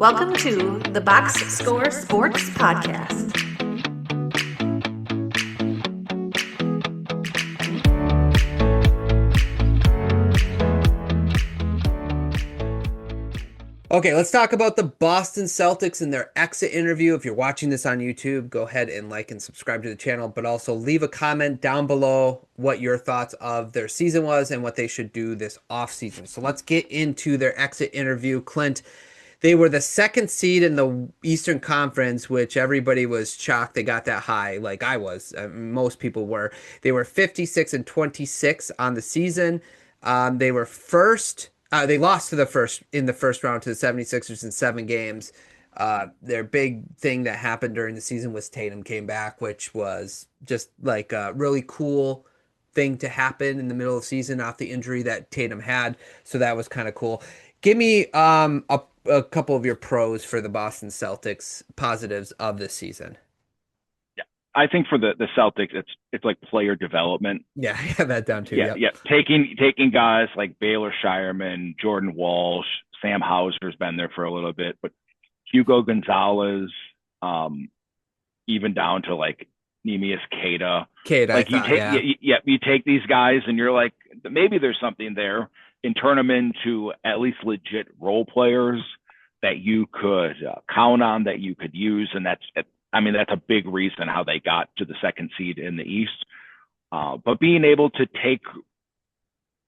Welcome to the Box Score Sports Podcast. Okay, let's talk about the Boston Celtics and their exit interview. If you're watching this on YouTube, go ahead and like and subscribe to the channel, but also leave a comment down below what your thoughts of their season was and what they should do this offseason. So let's get into their exit interview. Clint, they were the second seed in the Eastern Conference, which everybody was shocked they got that high, like I was. Most people were. They were 56-26 on the season. They were first. They lost to in the first round to the 76ers in 7 games. Their big thing that happened during the season was Tatum came back, which was just like a really cool thing to happen in the middle of the season off the injury that Tatum had. So that was kind of cool. Give me a couple of your pros for the Boston Celtics, positives of this season. Yeah, I think for the Celtics, it's like player development. Yeah, I have that down too. Yeah, Yep. yeah. Taking guys like Baylor Shireman, Jordan Walsh, Sam Hauser's been there for a little bit, but Hugo Gonzalez, even down to like Neemias Queta. Like you take these guys and you're like, maybe there's something there, and turn them into at least legit role players that you could count on, that you could use. And that's a big reason how they got to the second seed in the East. But being able to take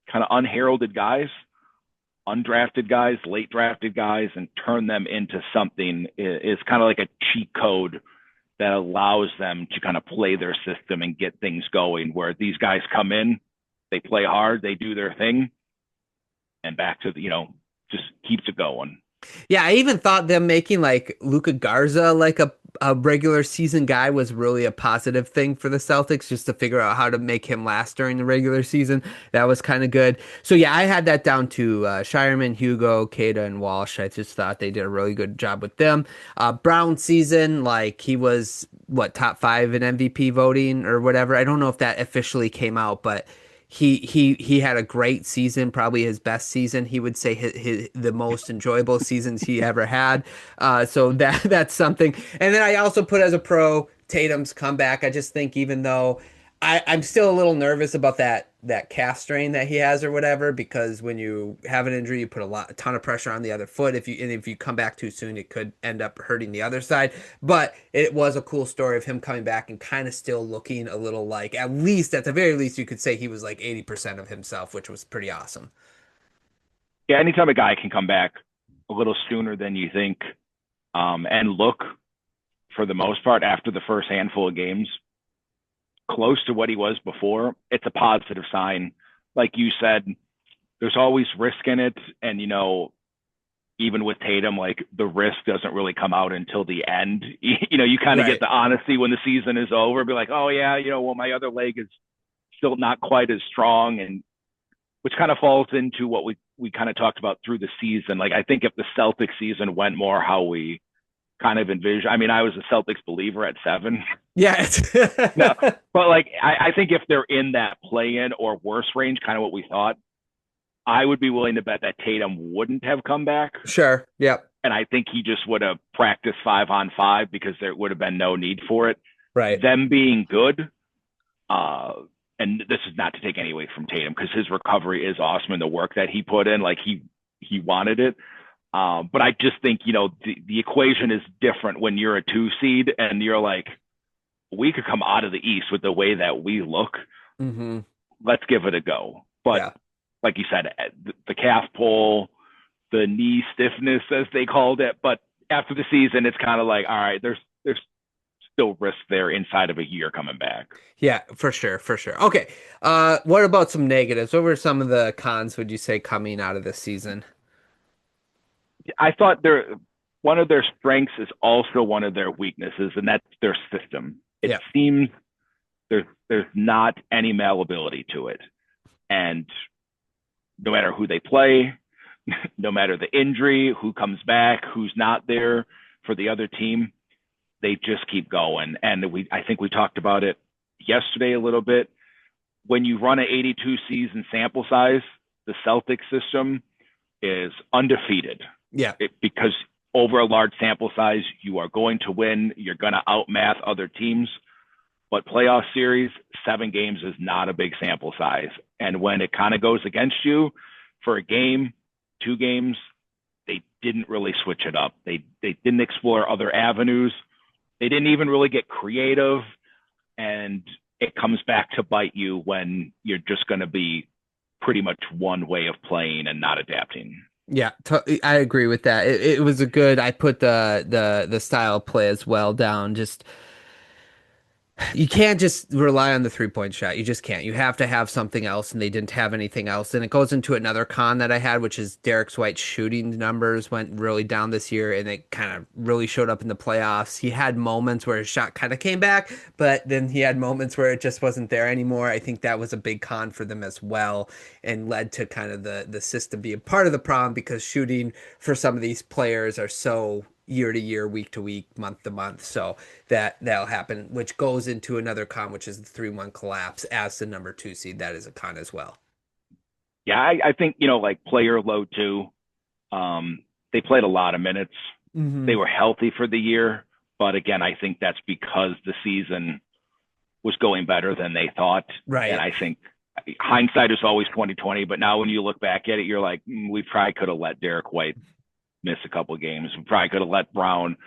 kind of unheralded guys, undrafted guys, late drafted guys, and turn them into something is kind of like a cheat code that allows them to kind of play their system and get things going, where these guys come in, they play hard, they do their thing, and back to just keeps it going. Yeah, I even thought them making like Luka Garza like a regular season guy was really a positive thing for the Celtics, just to figure out how to make him last during the regular season. That was kind of good. So yeah, I had that down to Shireman, Hugo, Queta, and Walsh. I just thought they did a really good job with them. Brown season, like he was top 5 in MVP voting or whatever. I don't know if that officially came out, but he had a great season, probably his best season. He would say the most enjoyable seasons he ever had. So that's something. And then I also put as a pro Tatum's comeback. I just think even though I'm still a little nervous about that calf strain that he has or whatever, because when you have an injury, you put a ton of pressure on the other foot. If you come back too soon, it could end up hurting the other side. But it was a cool story of him coming back and kind of still looking a little like, at the very least, you could say he was like 80% of himself, which was pretty awesome. Yeah, anytime a guy can come back a little sooner than you think, and look, for the most part, after the first handful of games, close to what he was before, it's a positive sign. Like you said, there's always risk in it. And, even with Tatum, like the risk doesn't really come out until the end. You kind of get the honesty when the season is over, be like, oh yeah, well, my other leg is still not quite as strong. And which kind of falls into what we kind of talked about through the season. Like, I think if the Celtics season went more how we kind of envision. I mean, I was a Celtics believer at 7. Yeah. No, but like, I think if they're in that play-in or worse range, kind of what we thought, I would be willing to bet that Tatum wouldn't have come back. Sure. Yep. And I think he just would have practiced 5-on-5 because there would have been no need for it. Right. Them being good, and this is not to take any away from Tatum because his recovery is awesome and the work that he put in, like he wanted it. But I just think, the equation is different when you're a 2 seed and you're like, we could come out of the East with the way that we look. Mm-hmm. Let's give it a go. But like you said, the calf pull, the knee stiffness, as they called it. But after the season, it's kind of like, all right, there's still risk there inside of a year coming back. Yeah, for sure. Okay. What about some negatives? What were some of the cons, would you say, coming out of this season? I thought one of their strengths is also one of their weaknesses, and that's their system. It seems there's not any malleability to it. And no matter who they play, no matter the injury, who comes back, who's not there for the other team, they just keep going. And I think we talked about it yesterday a little bit. When you run an 82 season sample size, the Celtics system is undefeated. Yeah. Because over a large sample size, you are going to win. You're going to outmath other teams. But playoff series, 7 games is not a big sample size. And when it kind of goes against you for a game, 2 games, they didn't really switch it up. They didn't explore other avenues. They didn't even really get creative. And it comes back to bite you when you're just going to be pretty much one way of playing and not adapting. Yeah, I agree with that. It was a good. I put the style of play as well down. Just you can't just rely on the 3-point shot. You just can't. You have to have something else, and they didn't have anything else. And it goes into another con that I had, which is Derek White's shooting numbers went really down this year, and it kind of really showed up in the playoffs. He had moments where his shot kind of came back, but then he had moments where it just wasn't there anymore. I think that was a big con for them as well, and led to kind of the system being part of the problem because shooting for some of these players are so year to year, week to week, month to month. So that'll happen, which goes into another con, which is the 3-1 collapse as the number 2 seed. That is a con as well. Yeah, I think, like player load too. They played a lot of minutes. Mm-hmm. They were healthy for the year. But again, I think that's because the season was going better than they thought. Right. And I think hindsight is always 20/20. But now when you look back at it, you're like, we probably could have let Derek White miss a couple of games. We probably could have let Brown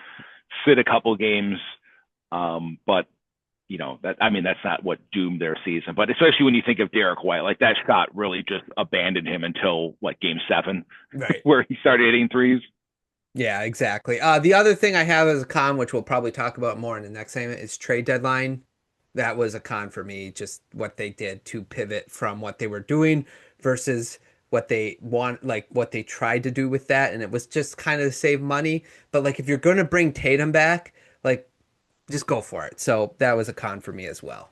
sit a couple of games. But that's not what doomed their season. But especially when you think of Derek White, like that shot really just abandoned him until like game 7, right, where he started hitting threes. Yeah, exactly. The other thing I have as a con, which we'll probably talk about more in the next segment, is trade deadline. That was a con for me, just what they did to pivot from what they were doing versus what they want, like what they tried to do with that. And it was just kind of to save money. But like, if you're going to bring Tatum back, like just go for it. So that was a con for me as well.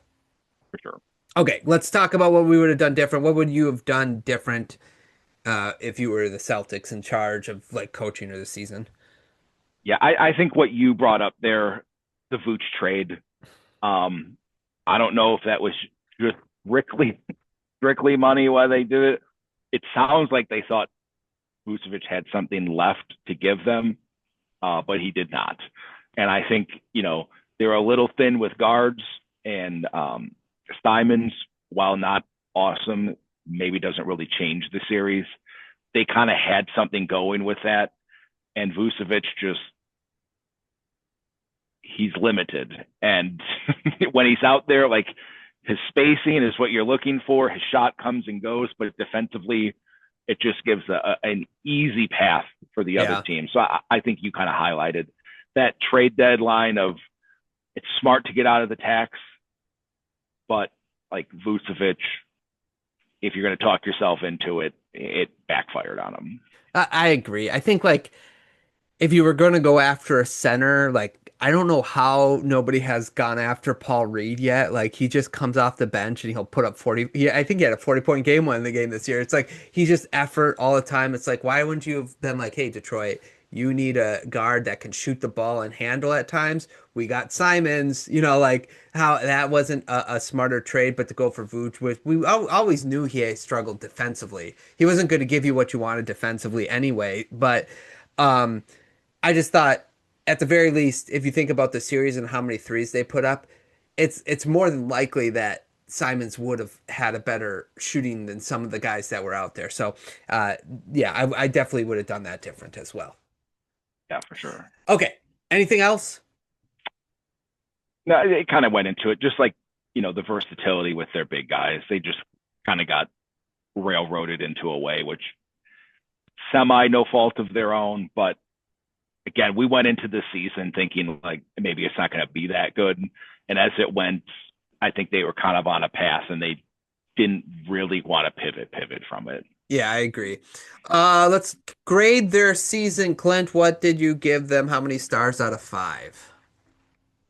For sure. Okay. Let's talk about what we would have done different. What would you have done different if you were the Celtics in charge of like coaching of the season? Yeah. I think what you brought up there, the Vooch trade, I don't know if that was just strictly money why they did it. It sounds like they thought Vucevic had something left to give them, but he did not. And I think, they were a little thin with guards, and Steinman's, while not awesome, maybe doesn't really change the series. They kind of had something going with that. And Vucevic he's limited. And when he's out there, like, his spacing is what you're looking for. His shot comes and goes, but defensively, it just gives an easy path for the other team. So I think you kind of highlighted that trade deadline of it's smart to get out of the tax, but like Vucevic, if you're going to talk yourself into it, it backfired on him. I agree. I think like if you were going to go after a center, like I don't know how nobody has gone after Paul Reed yet. Like he just comes off the bench and he'll put up 40. Yeah, I think he had a 40-point game one in the game this year. It's like he's just effort all the time. It's like, why wouldn't you have been like, hey, Detroit, you need a guard that can shoot the ball and handle at times. We got Simons, like how that wasn't a smarter trade, but to go for Vooch, which we always knew he had struggled defensively. He wasn't going to give you what you wanted defensively anyway. But I just thought, at the very least, if you think about the series and how many threes they put up, it's more than likely that Simons would have had a better shooting than some of the guys that were out there. So, I definitely would have done that different as well. Yeah, for sure. Okay. Anything else? No, it kind of went into it. Just like, the versatility with their big guys. They just kind of got railroaded into a way, which no fault of their own, but again, we went into this season thinking like maybe it's not going to be that good. And as it went, I think they were kind of on a path and they didn't really want to pivot from it. Yeah, I agree. Let's grade their season. Clint, what did you give them? How many stars out of 5?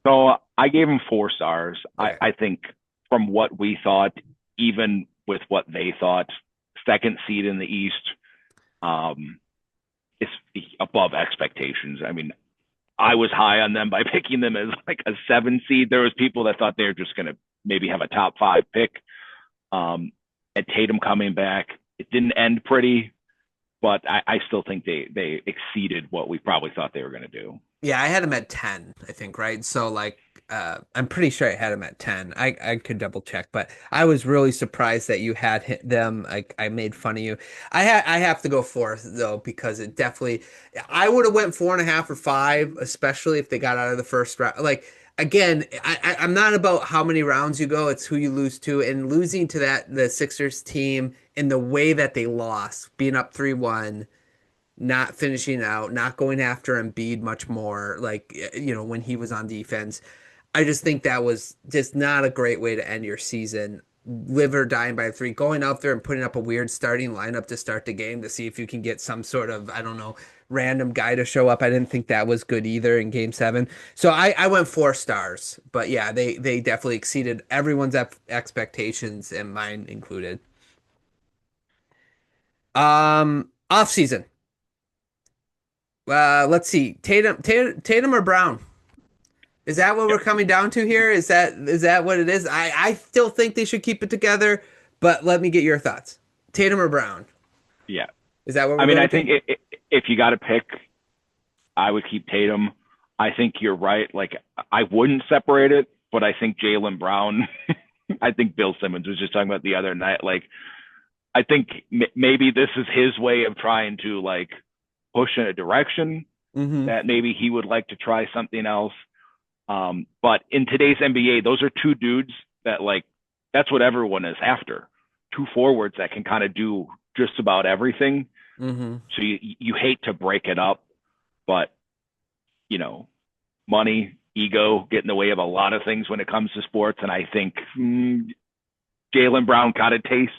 So I gave them 4 stars. Okay. I think from what we thought, even with what they thought, second seed in the East, it's above expectations. I mean, I was high on them by picking them as like a 7 seed. There was people that thought they were just going to maybe have a top 5 pick. And Tatum coming back, it didn't end pretty. but I still think they exceeded what we probably thought they were going to do. Yeah, I had him at 10, I think, right? So like I'm pretty sure I had him at 10. I could double check, but I was really surprised that you had them. I made fun of you. I have to go fourth though, because it definitely I would have went 4.5 or 5, especially if they got out of the first round. Like again, I'm not about how many rounds you go, it's who you lose to, and losing to the Sixers team in the way that they lost, being up 3-1, not finishing out, not going after Embiid much more, like, when he was on defense. I just think that was just not a great way to end your season. Live or dying by 3, going out there and putting up a weird starting lineup to start the game to see if you can get some sort of, I don't know, random guy to show up. I didn't think that was good either in game 7. So I went 4 stars, but yeah, they definitely exceeded everyone's expectations and mine included. Off season. Let's see. Tatum or Brown? Is that what we're coming down to here? Is that what it is? I still think they should keep it together, but let me get your thoughts. Tatum or Brown? Yeah. Is that what I mean, I think if you got to pick, I would keep Tatum. I think you're right. Like, I wouldn't separate it, but I think Jaylen Brown, I think Bill Simmons was just talking about the other night. Like, I think maybe this is his way of trying to, like, push in a direction that maybe he would like to try something else. But in today's NBA, those are two dudes that, like, that's what everyone is after. Two forwards that can kind of do just about everything. So you hate to break it up, but, money, ego get in the way of a lot of things when it comes to sports. And I think Jaylen Brown got a taste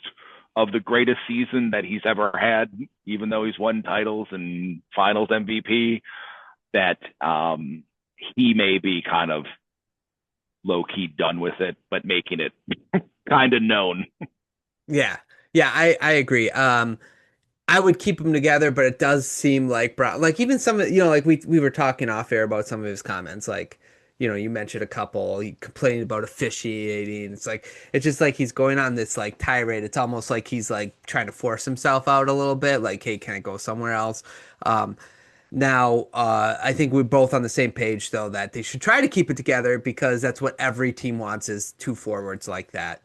of the greatest season that he's ever had, even though he's won titles and finals MVP, that he may be kind of low-key done with it, but making it kind of known. Yeah. Yeah, I agree. I would keep them together, but it does seem like Brown, like even some of, like we were talking off air about some of his comments, like, you mentioned a couple, he complained about officiating. It's just like he's going on this like tirade. It's almost like he's like trying to force himself out a little bit, like, hey, can I go somewhere else? Now, I think we're both on the same page, though, that they should try to keep it together because that's what every team wants, is two forwards like that.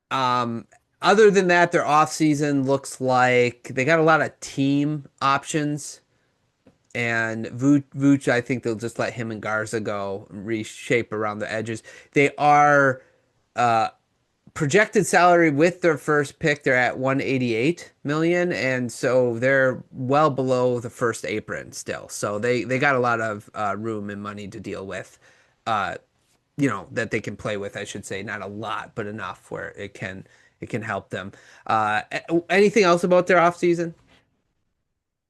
Other than that, their offseason looks like they got a lot of team options. And Vooch, I think they'll just let him and Garza go, reshape around the edges. They are projected salary with their first pick, they're at 188 million, and so they're well below the first apron still. So they got a lot of room and money to deal with. That they can play with, I should say. Not a lot, but enough where it can help them. Anything else about their offseason?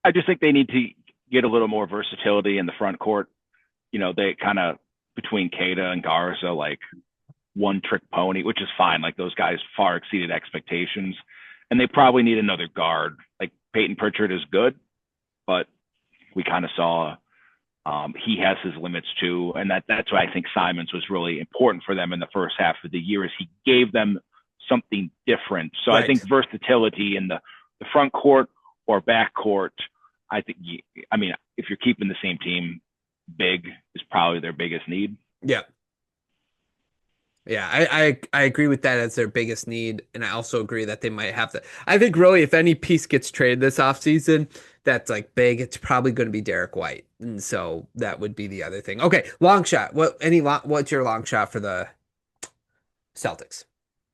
I just think they need to get a little more versatility in the front court. They kind of, between Keita and Garza, like, one trick pony, which is fine. Like, those guys far exceeded expectations, and they probably need another guard. Like, Peyton Pritchard is good, but we kind of saw he has his limits too. And that's why I think Simons was really important for them in the first half of the year, is he gave them something different. So right. I think versatility in the front court or back court, I think, if you're keeping the same team, big is probably their biggest need. Yeah. Yeah, I agree with that as their biggest need, and I also agree that they might have to. I think really, if any piece gets traded this offseason that's like big, it's probably going to be Derek White, and so that would be the other thing. Okay, long shot. What's your long shot for the Celtics?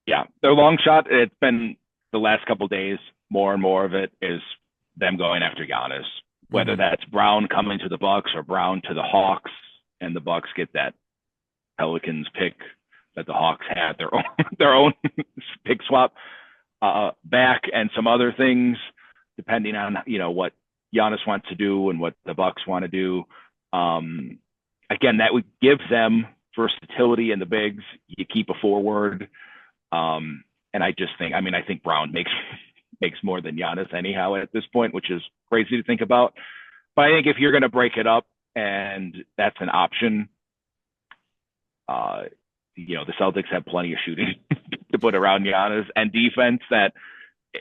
Yeah, their long shot. It's been the last couple of days. More and more of it is them going after Giannis, whether that's Brown coming to the Bucks or Brown to the Hawks, and the Bucks get that Pelicans pick that the Hawks had, their own pick swap back, and some other things depending on what Giannis wants to do and what the Bucks want to do. Again, that would give them versatility in the bigs. You keep a forward, and I just think, I think Brown makes more than Giannis anyhow at this point, which is crazy to think about. But I think if you're going to break it up and that's an option, the Celtics have plenty of shooting to put around Giannis, and defense that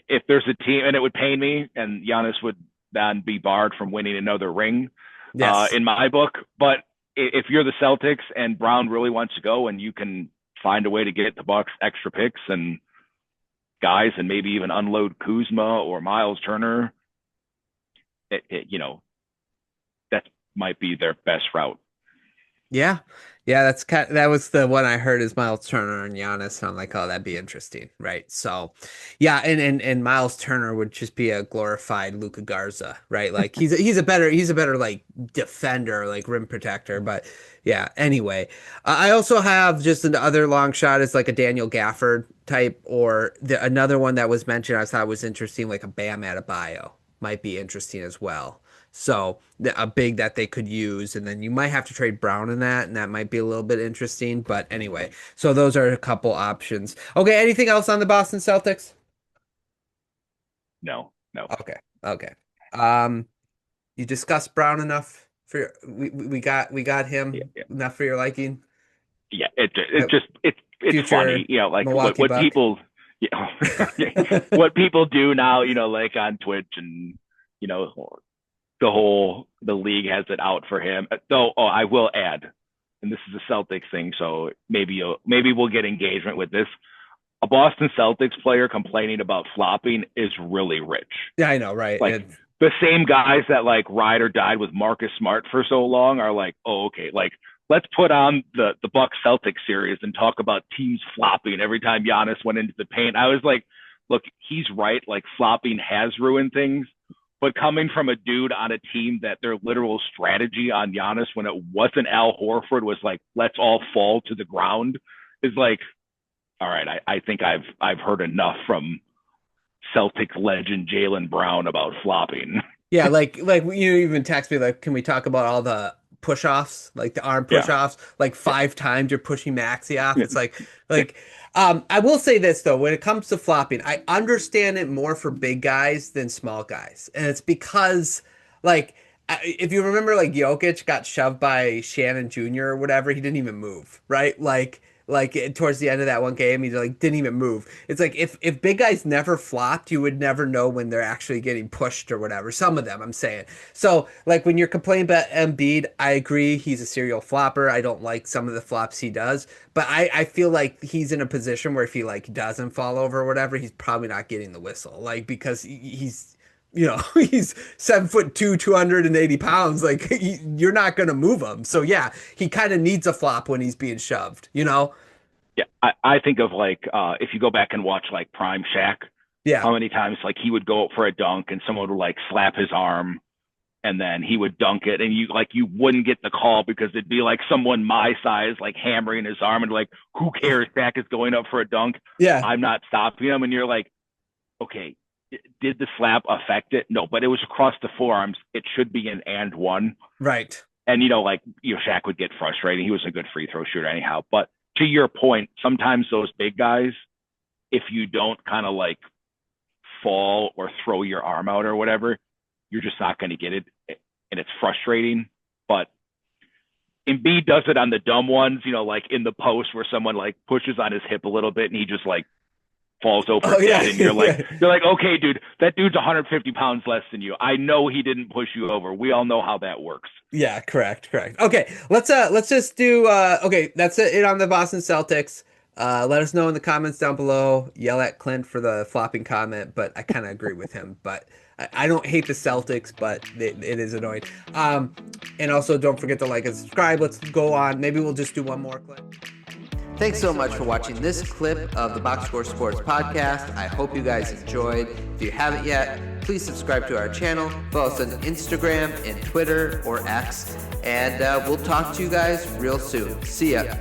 if there's a team, and it would pain me, and Giannis would then be barred from winning another ring, in my book. But if you're the Celtics and Brown really wants to go, and you can find a way to get the Bucks extra picks and guys, and maybe even unload Kuzma or Miles Turner, that might be their best route. Yeah. That was the one I heard is Miles Turner and Giannis. And I'm like, oh, that'd be interesting, right? So, yeah, and Miles Turner would just be a glorified Luka Garza, right? Like he's a better like defender, like rim protector. But yeah, anyway, I also have just another long shot is like a Daniel Gafford type, or another one that was mentioned I thought was interesting, like a Bam Adebayo might be interesting as well. So a big that they could use, and then you might have to trade Brown in that, and that might be a little bit interesting. But anyway, so those are a couple options. Okay, anything else on the Boston Celtics? No. Okay. You discussed Brown enough for we got him enough for your liking? Yeah, it's funny, like what people what people do now, like on Twitch, and the league has it out for him. Though, I will add, and this is a Celtics thing, so maybe we'll get engagement with this. A Boston Celtics player complaining about flopping is really rich. Yeah, I know, right? Like the same guys that like ride or died with Marcus Smart for so long are like, oh, okay, like let's put on the Bucks Celtics series and talk about teams flopping every time Giannis went into the paint. I was like, look, he's right. Like flopping has ruined things. But coming from a dude on a team that their literal strategy on Giannis when it wasn't Al Horford was like, let's all fall to the ground, is like, all right, I think I've heard enough from Celtic legend Jaylen Brown about flopping. Yeah, like you even text me like, can we talk about all the push-offs, like the arm push-offs, like 5 times you're pushing Maxey off. It's like I will say this though, when it comes to flopping, I understand it more for big guys than small guys. And it's because like if you remember, like Jokic got shoved by Shannon Jr. or whatever, he didn't even move, right? Like towards the end of that one game, he like didn't even move. It's like if big guys never flopped, you would never know when they're actually getting pushed or whatever. Some of them, I'm saying. So like when you're complaining about Embiid, I agree he's a serial flopper. I don't like some of the flops he does, but I feel like he's in a position where if he like doesn't fall over or whatever, he's probably not getting the whistle, like because he's. He's 7'2", 280 pounds. Like you're not going to move him. So yeah, he kind of needs a flop when he's being shoved, Yeah. I think of like, if you go back and watch like prime Shaq, how many times like he would go up for a dunk and someone would like slap his arm and then he would dunk it. And you wouldn't get the call because it'd be like someone my size, like hammering his arm and like, who cares? Shaq is going up for a dunk. Yeah. I'm not stopping him. And you're like, okay, did the slap affect it? No, but it was across the forearms. It should be an and one. Right. And, Shaq would get frustrated. He was a good free throw shooter anyhow. But to your point, sometimes those big guys, if you don't kind of like fall or throw your arm out or whatever, you're just not going to get it. And it's frustrating. But Embiid does it on the dumb ones, like in the post where someone like pushes on his hip a little bit and he just like falls over dead, and you're like, okay, dude, that dude's 150 pounds less than you. I know he didn't push you over. We all know how that works. Yeah, correct. Okay, let's just do. Okay, that's it on the Boston Celtics. Let us know in the comments down below. Yell at Clint for the flopping comment, but I kind of agree with him. But I don't hate the Celtics, but it is annoying. And also don't forget to like and subscribe. Let's go on. Maybe we'll just do one more clip. Thanks so much for watching this clip of the Box Score Sports Podcast. I hope you guys enjoyed. If you haven't yet, please subscribe to our channel. Follow us on Instagram and Twitter or X. And we'll talk to you guys real soon. See ya.